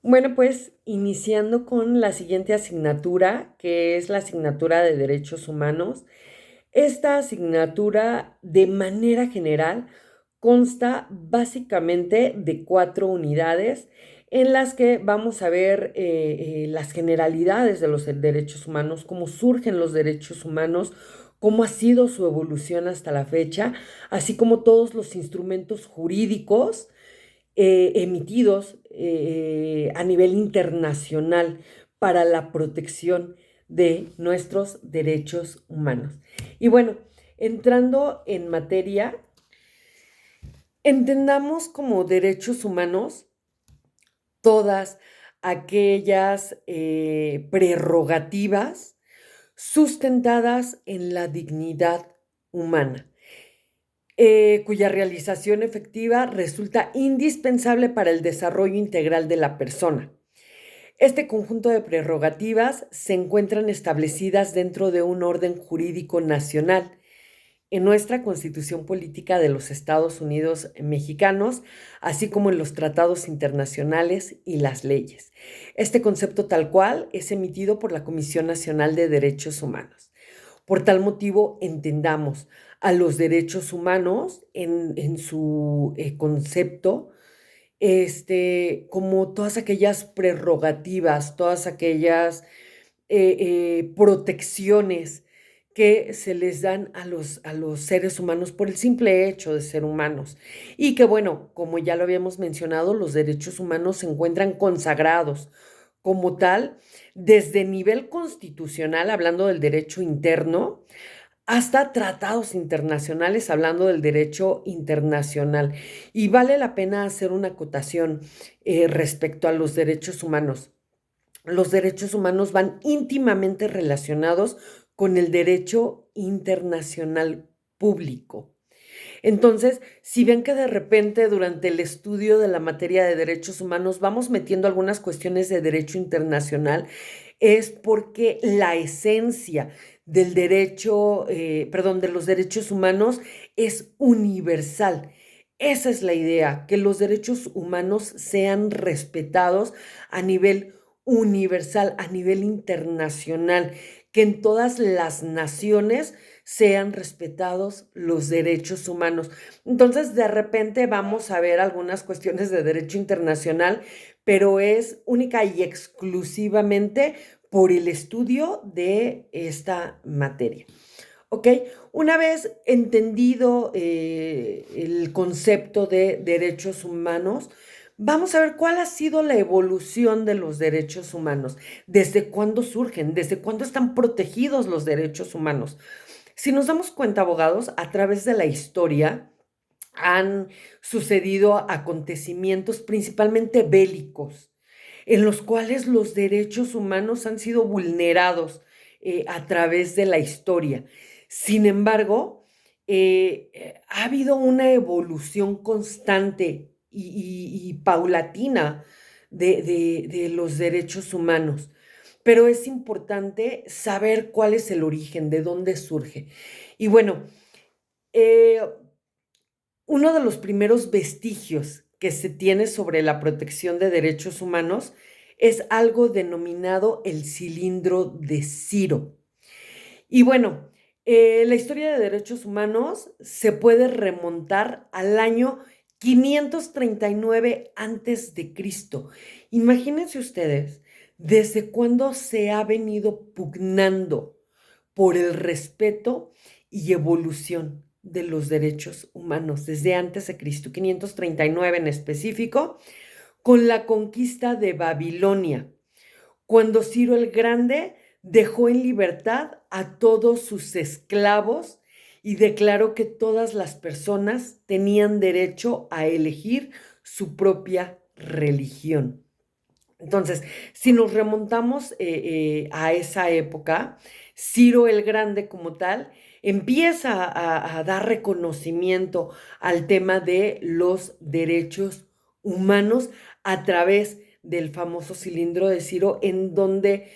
Bueno, pues iniciando con la siguiente asignatura, que es la asignatura de Derechos Humanos. Esta asignatura, de manera general, consta básicamente de 4 unidades en las que vamos a ver las generalidades de los derechos humanos, cómo surgen los derechos humanos, cómo ha sido su evolución hasta la fecha, así como todos los instrumentos jurídicos emitidos a nivel internacional para la protección de nuestros derechos humanos. Y bueno, entrando en materia, entendamos como derechos humanos todas aquellas prerrogativas sustentadas en la dignidad humana, cuya realización efectiva resulta indispensable para el desarrollo integral de la persona. Este conjunto de prerrogativas se encuentran establecidas dentro de un orden jurídico nacional en nuestra Constitución Política de los Estados Unidos Mexicanos, así como en los tratados internacionales y las leyes. Este concepto tal cual es emitido por la Comisión Nacional de Derechos Humanos. Por tal motivo, entendamos a los derechos humanos en su concepto como todas aquellas prerrogativas, todas aquellas protecciones que se les dan a los seres humanos por el simple hecho de ser humanos. Y que bueno, como ya lo habíamos mencionado, los derechos humanos se encuentran consagrados como tal desde nivel constitucional, hablando del derecho interno, hasta tratados internacionales hablando del derecho internacional. Y vale la pena hacer una acotación respecto a los derechos humanos. Los derechos humanos van íntimamente relacionados con el derecho internacional público. Entonces, si ven que de repente durante el estudio de la materia de derechos humanos vamos metiendo algunas cuestiones de derecho internacional, es porque la esencia del derecho, perdón, de los derechos humanos es universal. Esa es la idea, que los derechos humanos sean respetados a nivel universal, a nivel internacional, que en todas las naciones sean respetados los derechos humanos. Entonces, de repente vamos a ver algunas cuestiones de derecho internacional, pero es única y exclusivamente por el estudio de esta materia. ¿Ok? Una vez entendido el concepto de derechos humanos, vamos a ver cuál ha sido la evolución de los derechos humanos, desde cuándo surgen, desde cuándo están protegidos los derechos humanos. Si nos damos cuenta, abogados, a través de la historia han sucedido acontecimientos principalmente bélicos, en los cuales los derechos humanos han sido vulnerados a través de la historia. Sin embargo, ha habido una evolución constante y paulatina de los derechos humanos, pero es importante saber cuál es el origen, de dónde surge. Y bueno, eh, uno de los primeros vestigios que se tiene sobre la protección de derechos humanos es algo denominado el cilindro de Ciro. Y bueno, la historia de derechos humanos se puede remontar al año 539 antes de Cristo. Imagínense ustedes desde cuándo se ha venido pugnando por el respeto y evolución de los derechos humanos desde antes de Cristo, 539 en específico, con la conquista de Babilonia, cuando Ciro el Grande dejó en libertad a todos sus esclavos y declaró que todas las personas tenían derecho a elegir su propia religión. Entonces, si nos remontamos a esa época, Ciro el Grande como tal empieza a dar reconocimiento al tema de los derechos humanos a través del famoso cilindro de Ciro, en donde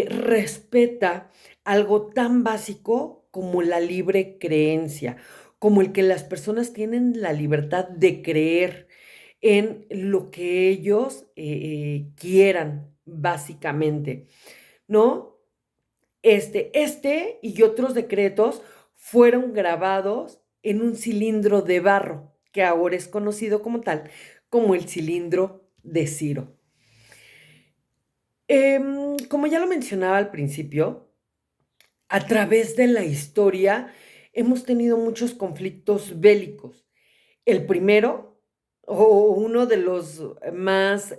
respeta algo tan básico como la libre creencia, como el que las personas tienen la libertad de creer en lo que ellos quieran, básicamente, ¿no? Este y otros decretos fueron grabados en un cilindro de barro, que ahora es conocido como tal, como el cilindro de Ciro. Como ya lo mencionaba al principio, a través de la historia hemos tenido muchos conflictos bélicos. El primero, o uno de los más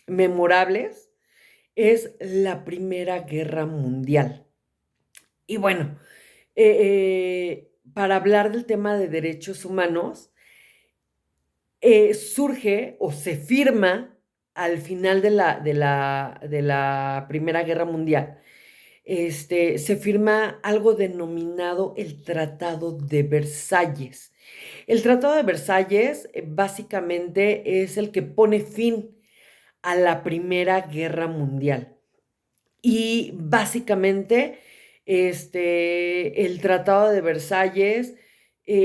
memorables, es la Primera Guerra Mundial. Y bueno, para hablar del tema de derechos humanos, surge o se firma al final de la Primera Guerra Mundial. Se firma algo denominado el Tratado de Versalles. El Tratado de Versalles básicamente es el que pone fin a la Primera Guerra Mundial. Y básicamente el Tratado de Versalles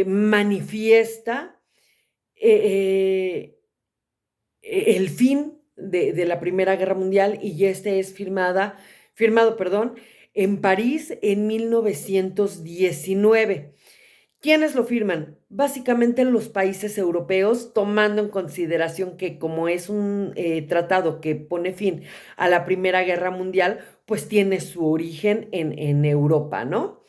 manifiesta eh, el fin de la Primera Guerra Mundial y es firmado, perdón, en París en 1919. ¿Quiénes lo firman? Básicamente los países europeos, tomando en consideración que como es un tratado que pone fin a la Primera Guerra Mundial, pues tiene su origen en Europa, ¿no?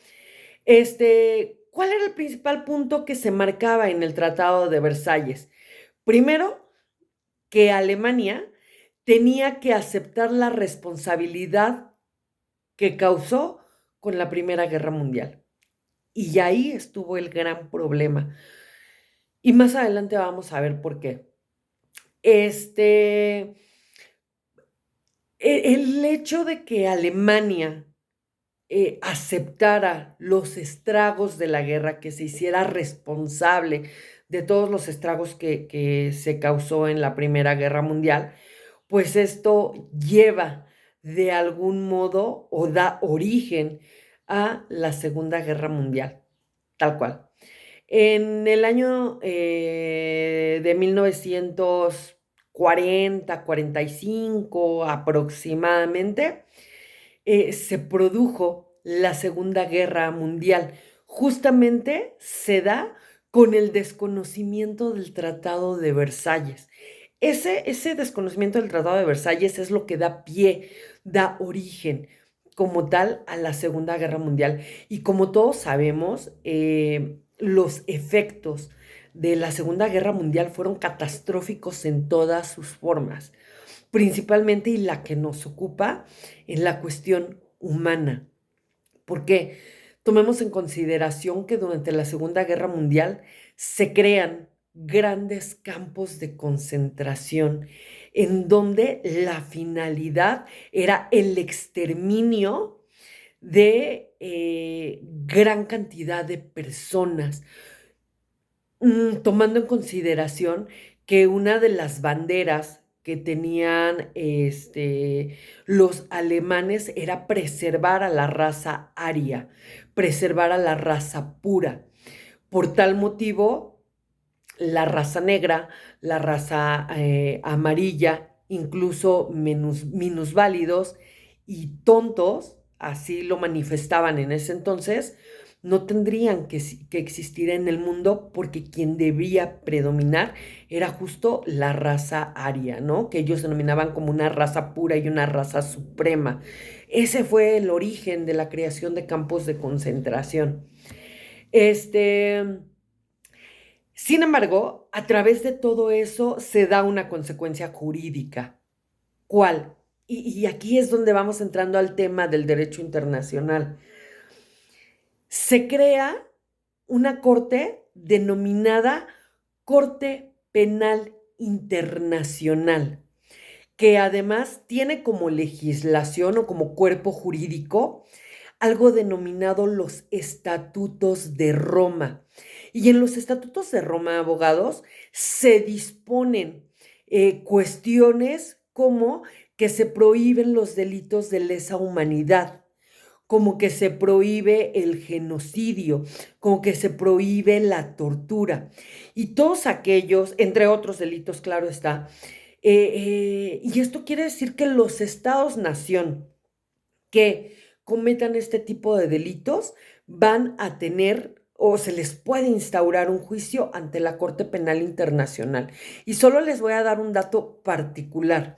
¿Cuál era el principal punto que se marcaba en el Tratado de Versalles? Primero, que Alemania tenía que aceptar la responsabilidad que causó con la Primera Guerra Mundial. Y ahí estuvo el gran problema. Y más adelante vamos a ver por qué. El hecho de que Alemania aceptara los estragos de la guerra, que se hiciera responsable de todos los estragos que se causó en la Primera Guerra Mundial, pues esto lleva de algún modo o da origen a la Segunda Guerra Mundial, tal cual. En el año de 1940-45 aproximadamente, se produjo la Segunda Guerra Mundial. Justamente se da con el desconocimiento del Tratado de Versalles. Ese desconocimiento del Tratado de Versalles es lo que da pie, da origen como tal a la Segunda Guerra Mundial. Y como todos sabemos, los efectos de la Segunda Guerra Mundial fueron catastróficos en todas sus formas, principalmente y la que nos ocupa en la cuestión humana. ¿Por qué? Tomemos en consideración que durante la Segunda Guerra Mundial se crean grandes campos de concentración en donde la finalidad era el exterminio de gran cantidad de personas, tomando en consideración que una de las banderas que tenían los alemanes era preservar a la raza aria, preservar a la raza pura. Por tal motivo, la raza negra, la raza amarilla, incluso minusválidos y tontos, así lo manifestaban en ese entonces, no tendrían que existir en el mundo porque quien debía predominar era justo la raza aria, ¿no? Que ellos denominaban como una raza pura y una raza suprema. Ese fue el origen de la creación de campos de concentración. Sin embargo, a través de todo eso se da una consecuencia jurídica. ¿Cuál? Y aquí es donde vamos entrando al tema del derecho internacional. Se crea una corte denominada Corte Penal Internacional, que además tiene como legislación o como cuerpo jurídico algo denominado los Estatutos de Roma. Y en los Estatutos de Roma, abogados, se disponen cuestiones como que se prohíben los delitos de lesa humanidad, como que se prohíbe el genocidio, como que se prohíbe la tortura. Y todos aquellos, entre otros delitos, claro está, y esto quiere decir que los estados-nación que cometan este tipo de delitos van a tener o se les puede instaurar un juicio ante la Corte Penal Internacional. Y solo les voy a dar un dato particular.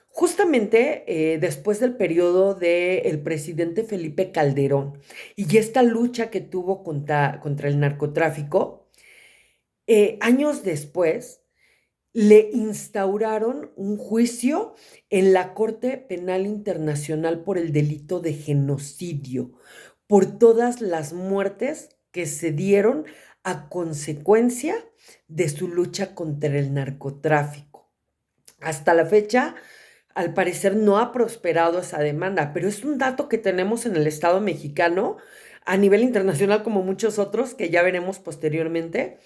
Justamente después del periodo del presidente Felipe Calderón y esta lucha que tuvo contra el narcotráfico, años después le instauraron un juicio en la Corte Penal Internacional por el delito de genocidio, por todas las muertes que se dieron a consecuencia de su lucha contra el narcotráfico. Hasta la fecha, al parecer no ha prosperado esa demanda, pero es un dato que tenemos en el Estado mexicano a nivel internacional como muchos otros que ya veremos posteriormente,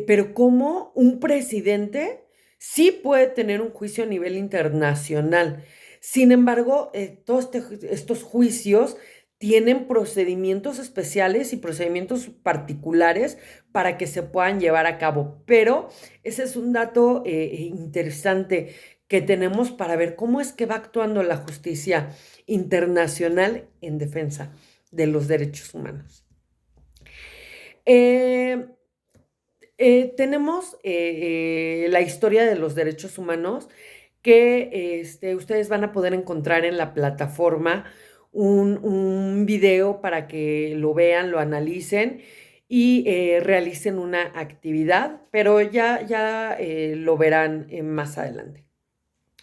pero como un presidente sí puede tener un juicio a nivel internacional. Sin embargo, todos estos juicios tienen procedimientos especiales y procedimientos particulares para que se puedan llevar a cabo. Pero ese es un dato interesante que tenemos para ver cómo es que va actuando la justicia internacional en defensa de los derechos humanos. Eh, tenemos la historia de los derechos humanos que ustedes van a poder encontrar en la plataforma un video para que lo vean, lo analicen y realicen una actividad, pero ya lo verán más adelante.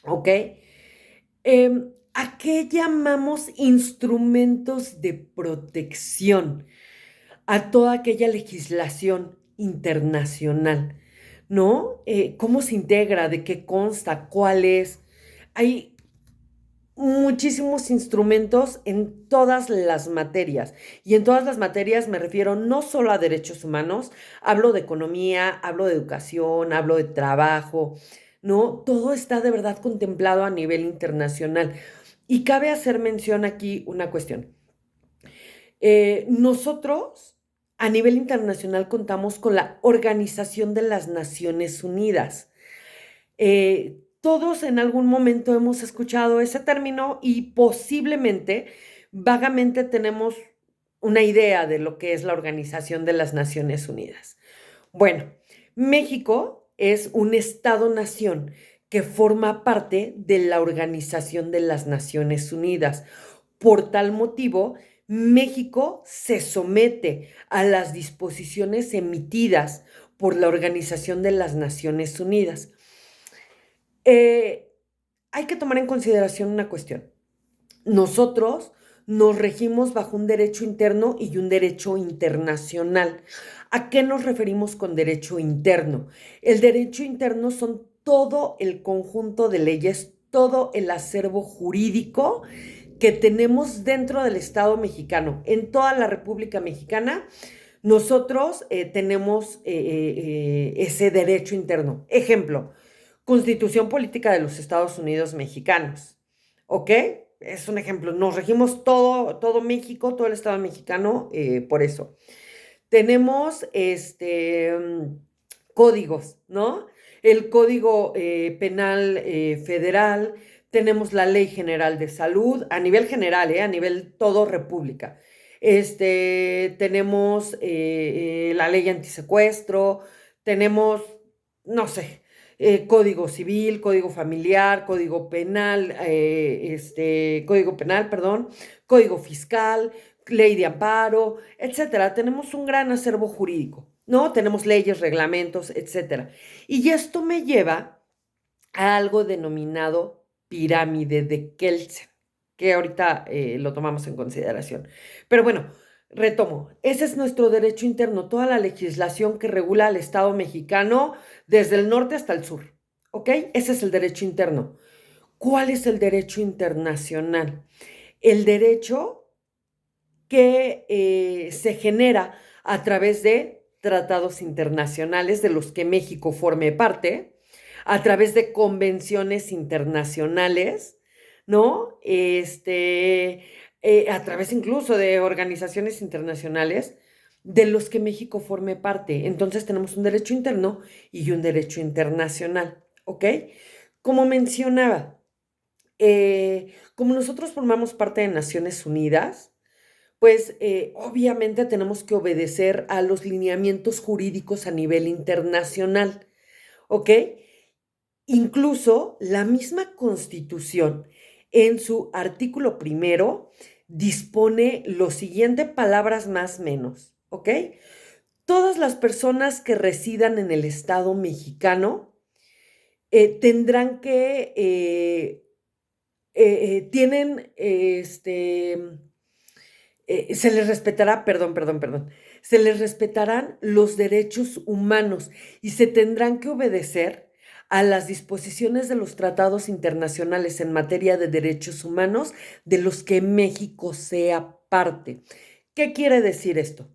¿Ok? ¿A qué llamamos instrumentos de protección? A toda aquella legislación internacional, ¿no? ¿Cómo se integra? ¿De qué consta? ¿Cuál es? Hay muchísimos instrumentos en todas las materias. Y en todas las materias me refiero no solo a derechos humanos, hablo de economía, hablo de educación, hablo de trabajo, ¿no? Todo está de verdad contemplado a nivel internacional. Y cabe hacer mención aquí una cuestión. Nosotros a nivel internacional contamos con la Organización de las Naciones Unidas. Todos en algún momento hemos escuchado ese término y posiblemente, vagamente tenemos una idea de lo que es la Organización de las Naciones Unidas. Bueno, México es un Estado-nación que forma parte de la Organización de las Naciones Unidas. Por tal motivo, México se somete a las disposiciones emitidas por la Organización de las Naciones Unidas. Hay que tomar en consideración una cuestión. Nosotros nos regimos bajo un derecho interno y un derecho internacional. ¿A qué nos referimos con derecho interno? El derecho interno son todo el conjunto de leyes, todo el acervo jurídico que tenemos dentro del Estado mexicano. En toda la República Mexicana, nosotros tenemos ese derecho interno. Ejemplo, Constitución Política de los Estados Unidos Mexicanos. ¿Ok? Es un ejemplo. Nos regimos todo México, todo el Estado mexicano, por eso. Tenemos códigos, ¿no? El Código Penal Federal, tenemos la Ley General de Salud, a nivel general, a nivel todo república. Tenemos la ley antisecuestro, tenemos, no sé, código civil, código familiar, código penal, perdón, código fiscal, ley de amparo, etcétera. Tenemos un gran acervo jurídico, ¿no? Tenemos leyes, reglamentos, etcétera. Y esto me lleva a algo denominado pirámide de Kelsen, que ahorita lo tomamos en consideración. Pero bueno, retomo, ese es nuestro derecho interno, toda la legislación que regula al Estado mexicano desde el norte hasta el sur, ¿ok? Ese es el derecho interno. ¿Cuál es el derecho internacional? El derecho que se genera a través de tratados internacionales de los que México forme parte, a través de convenciones internacionales, ¿no? a través incluso de organizaciones internacionales de los que México forme parte. Entonces tenemos un derecho interno y un derecho internacional, ¿ok? Como mencionaba, como nosotros formamos parte de Naciones Unidas, pues obviamente tenemos que obedecer a los lineamientos jurídicos a nivel internacional, ¿ok? Incluso la misma Constitución, en su artículo primero, dispone lo siguiente, palabras más menos, ¿ok? Todas las personas que residan en el Estado mexicano tendrán que, tienen, se les respetará, perdón, se les respetarán los derechos humanos y se tendrán que obedecer a las disposiciones de los tratados internacionales en materia de derechos humanos de los que México sea parte. ¿Qué quiere decir esto?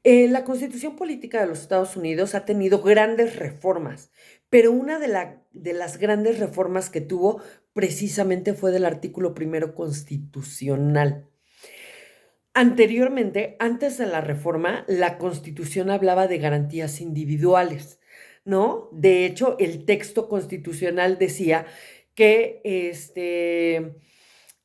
La Constitución Política de los Estados Unidos ha tenido grandes reformas, pero una de las grandes reformas que tuvo precisamente fue del artículo primero constitucional. Anteriormente, antes de la reforma, la Constitución hablaba de garantías individuales, ¿no? De hecho, el texto constitucional decía que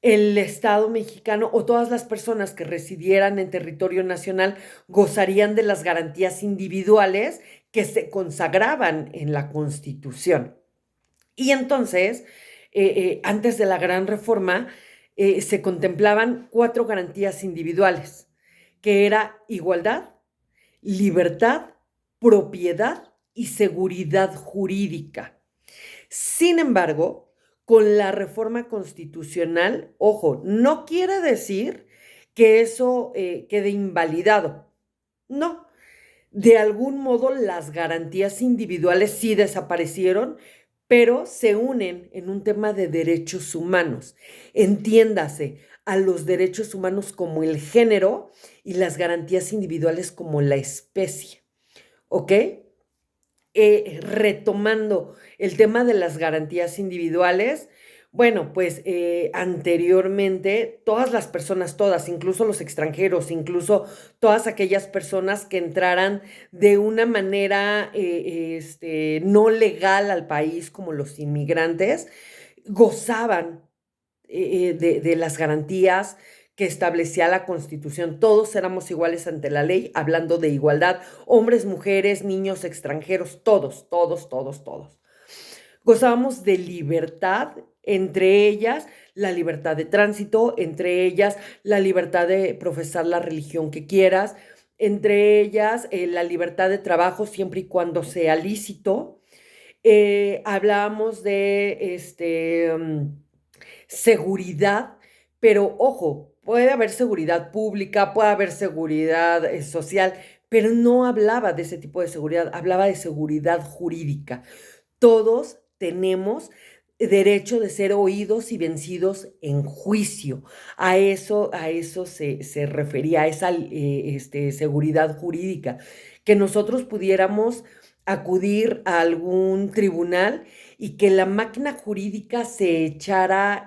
el Estado mexicano o todas las personas que residieran en territorio nacional gozarían de las garantías individuales que se consagraban en la Constitución. Y entonces, antes de la gran reforma, se contemplaban 4 garantías individuales, que era igualdad, libertad, propiedad y seguridad jurídica. Sin embargo, con la reforma constitucional, ojo, no quiere decir que eso quede invalidado. No, de algún modo las garantías individuales sí desaparecieron, pero se unen en un tema de derechos humanos. Entiéndase, a los derechos humanos como el género y las garantías individuales como la especie, ¿ok? Retomando el tema de las garantías individuales, bueno, pues anteriormente todas las personas, todas, incluso los extranjeros, incluso todas aquellas personas que entraran de una manera no legal al país, como los inmigrantes, gozaban de las garantías que establecía la Constitución. Todos éramos iguales ante la ley, hablando de igualdad, hombres, mujeres, niños, extranjeros, todos, todos, todos, todos. Gozábamos de libertad, entre ellas la libertad de tránsito, entre ellas la libertad de profesar la religión que quieras, entre ellas la libertad de trabajo siempre y cuando sea lícito. Hablábamos de seguridad, pero ojo, puede haber seguridad pública, puede haber seguridad social, pero no hablaba de ese tipo de seguridad, hablaba de seguridad jurídica. Todos tenemos derecho de ser oídos y vencidos en juicio. A eso se refería, a esa seguridad jurídica, que nosotros pudiéramos acudir a algún tribunal y que la máquina jurídica se echara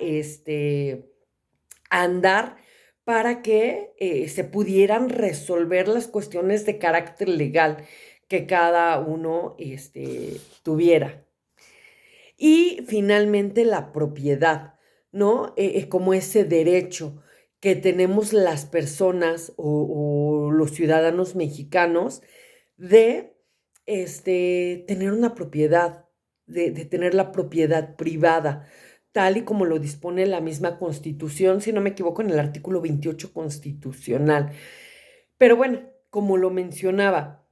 a andar para que se pudieran resolver las cuestiones de carácter legal que cada uno tuviera. Y finalmente la propiedad, ¿no? Como ese derecho que tenemos las personas o los ciudadanos mexicanos de tener una propiedad, de tener la propiedad privada, tal y como lo dispone la misma Constitución, si no me equivoco, en el artículo 28 constitucional. Pero bueno, como lo mencionaba,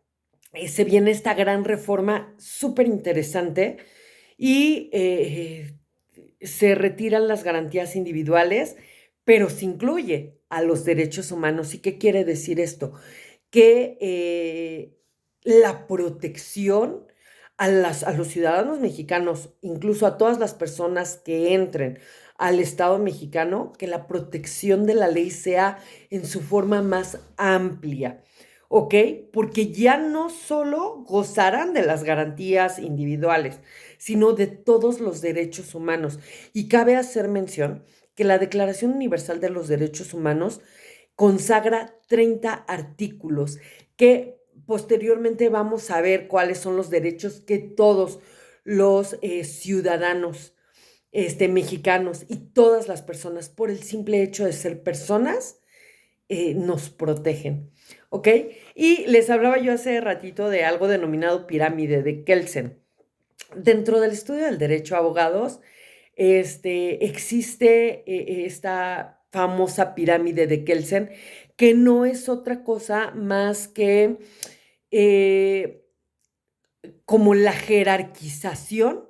se viene esta gran reforma súper interesante y se retiran las garantías individuales, pero se incluye a los derechos humanos. ¿Y qué quiere decir esto? Que la protección a los ciudadanos mexicanos, incluso a todas las personas que entren al Estado mexicano, que la protección de la ley sea en su forma más amplia, ¿ok? Porque ya no solo gozarán de las garantías individuales, sino de todos los derechos humanos. Y cabe hacer mención que la Declaración Universal de los Derechos Humanos consagra 30 artículos que posteriormente vamos a ver cuáles son los derechos que todos los ciudadanos mexicanos y todas las personas, por el simple hecho de ser personas, nos protegen, ¿ok? Y les hablaba yo hace ratito de algo denominado pirámide de Kelsen. Dentro del estudio del derecho a abogados, existe esta famosa pirámide de Kelsen, que no es otra cosa más que eh, como la jerarquización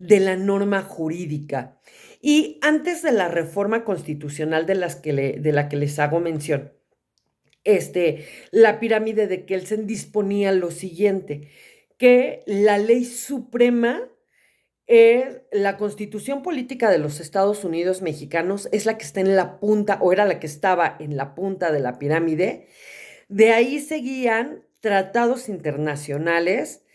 de la norma jurídica. Y antes de la reforma constitucional de la que les hago mención, la pirámide de Kelsen disponía lo siguiente, que la ley suprema es la Constitución Política de los Estados Unidos Mexicanos, es la que está en la punta, o era la que estaba en la punta de la pirámide. De ahí seguían tratados internacionales,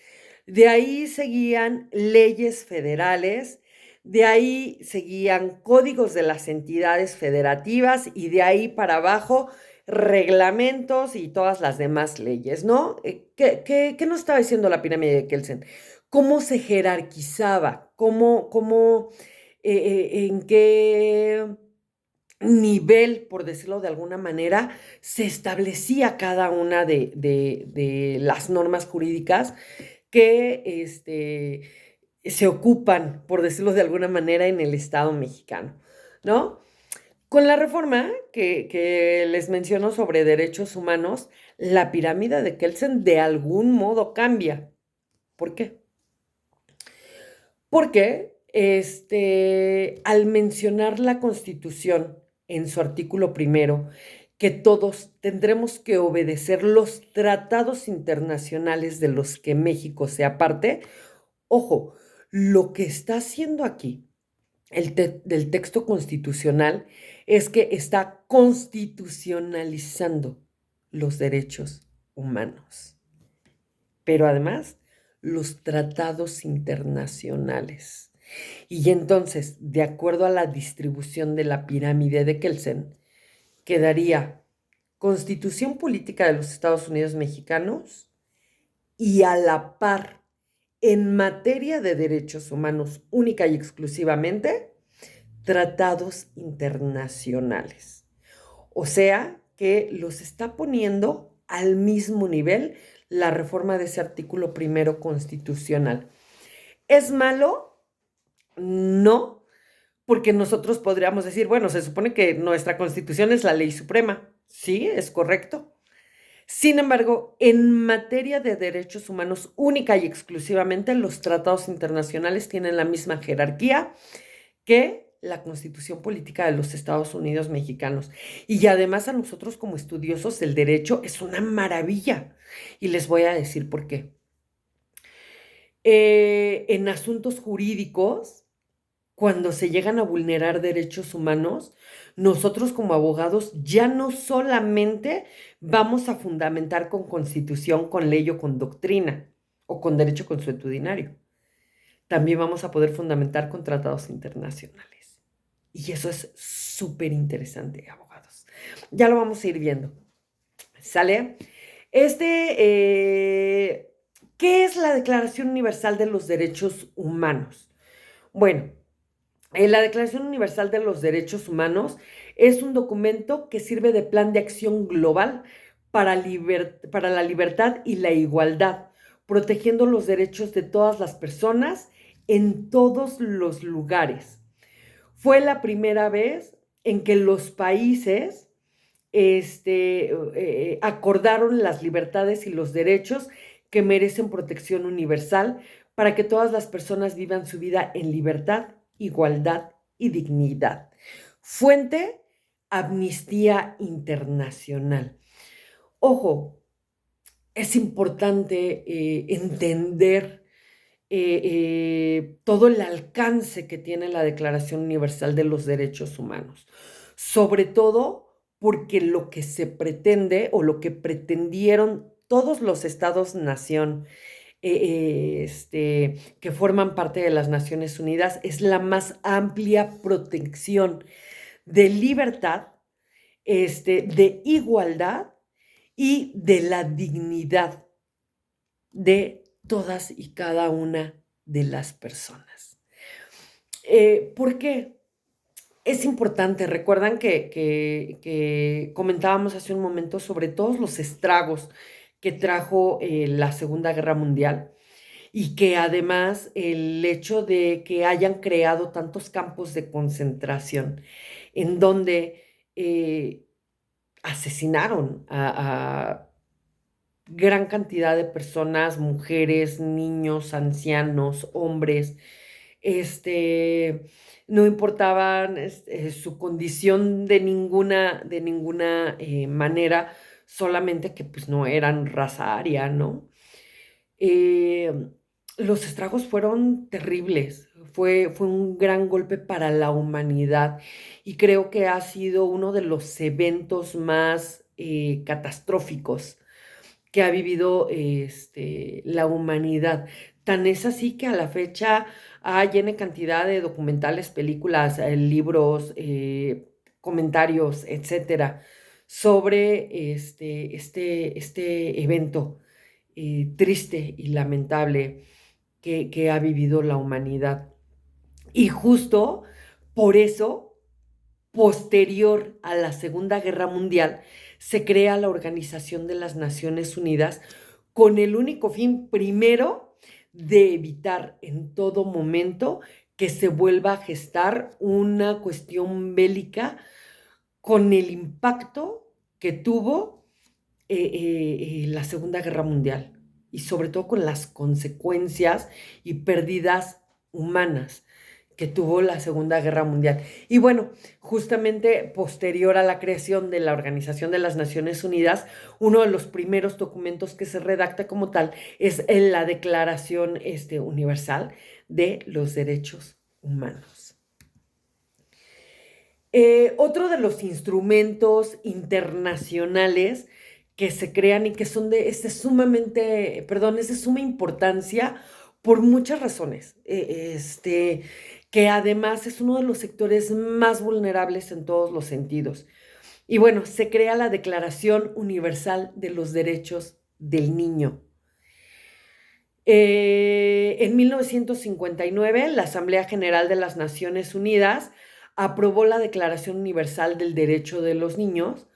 de ahí seguían leyes federales, de ahí seguían códigos de las entidades federativas y de ahí para abajo reglamentos y todas las demás leyes, ¿no? ¿Qué nos estaba diciendo la pirámide de Kelsen? ¿Cómo se jerarquizaba? En qué nivel, por decirlo de alguna manera, se establecía cada una de las normas jurídicas que se ocupan, por decirlo de alguna manera, en el Estado mexicano, ¿no? Con la reforma que les menciono sobre derechos humanos, la pirámide de Kelsen de algún modo cambia. ¿Por qué? Porque al mencionar la Constitución en su artículo primero, que todos tendremos que obedecer los tratados internacionales de los que México sea parte, ojo, lo que está haciendo aquí del texto constitucional es que está constitucionalizando los derechos humanos, pero además los tratados internacionales. Y entonces, de acuerdo a la distribución de la pirámide de Kelsen, quedaría Constitución Política de los Estados Unidos Mexicanos y a la par, en materia de derechos humanos única y exclusivamente, tratados internacionales. O sea, que los está poniendo al mismo nivel la reforma de ese artículo primero constitucional. ¿Es malo? No, porque nosotros podríamos decir, bueno, se supone que nuestra Constitución es la ley suprema. Sí, es correcto. Sin embargo, en materia de derechos humanos, única y exclusivamente, los tratados internacionales tienen la misma jerarquía que la Constitución Política de los Estados Unidos Mexicanos. Y además a nosotros como estudiosos del derecho es una maravilla. Y les voy a decir por qué. En asuntos jurídicos, cuando se llegan a vulnerar derechos humanos, nosotros como abogados ya no solamente vamos a fundamentar con constitución, con ley o con doctrina o con derecho consuetudinario, también vamos a poder fundamentar con tratados internacionales. Y eso es súper interesante, abogados. Ya lo vamos a ir viendo. ¿Sale? ¿Qué es la Declaración Universal de los Derechos Humanos? Bueno, la Declaración Universal de los Derechos Humanos es un documento que sirve de plan de acción global para la libertad y la igualdad, protegiendo los derechos de todas las personas en todos los lugares. Fue la primera vez en que los países acordaron las libertades y los derechos que merecen protección universal para que todas las personas vivan su vida en libertad, igualdad y dignidad. Fuente, Amnistía Internacional. Ojo, es importante entender todo el alcance que tiene la Declaración Universal de los Derechos Humanos, sobre todo porque lo que se pretende o lo que pretendieron todos los estados-nación que forman parte de las Naciones Unidas es la más amplia protección de libertad, de igualdad y de la dignidad de todas y cada una de las personas. ¿Por qué? Es importante, recuerdan que comentábamos hace un momento sobre todos los estragos que trajo la Segunda Guerra Mundial y que además el hecho de que hayan creado tantos campos de concentración en donde asesinaron a gran cantidad de personas, mujeres, niños, ancianos, hombres, este, no importaban su condición de ninguna manera, solamente que pues no eran raza aria, ¿no? Eh, los estragos fueron terribles, fue un gran golpe para la humanidad y creo que ha sido uno de los eventos más catastróficos que ha vivido la humanidad. Tan es así que a la fecha hay N cantidad de documentales, películas, libros, comentarios, etcétera, sobre este evento triste y lamentable que ha vivido la humanidad. Y justo por eso, posterior a la Segunda Guerra Mundial, se crea la Organización de las Naciones Unidas con el único fin, primero, de evitar en todo momento que se vuelva a gestar una cuestión bélica con el impacto que tuvo la Segunda Guerra Mundial y sobre todo con las consecuencias y pérdidas humanas que tuvo la Segunda Guerra Mundial. Y bueno, justamente posterior a la creación de la Organización de las Naciones Unidas, uno de los primeros documentos que se redacta como tal es la Declaración Universal de los Derechos Humanos. Otro de los instrumentos internacionales que se crean y que son es de suma importancia por muchas razones, que además es uno de los sectores más vulnerables en todos los sentidos. Y bueno, se crea la Declaración Universal de los Derechos del Niño. En 1959, la Asamblea General de las Naciones Unidas aprobó la Declaración Universal del Derecho de los Niños.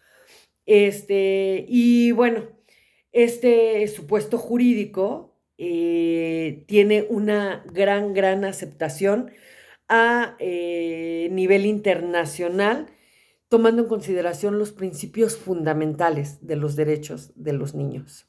Y bueno, este supuesto jurídico tiene una gran aceptación a nivel internacional, tomando en consideración los principios fundamentales de los derechos de los niños.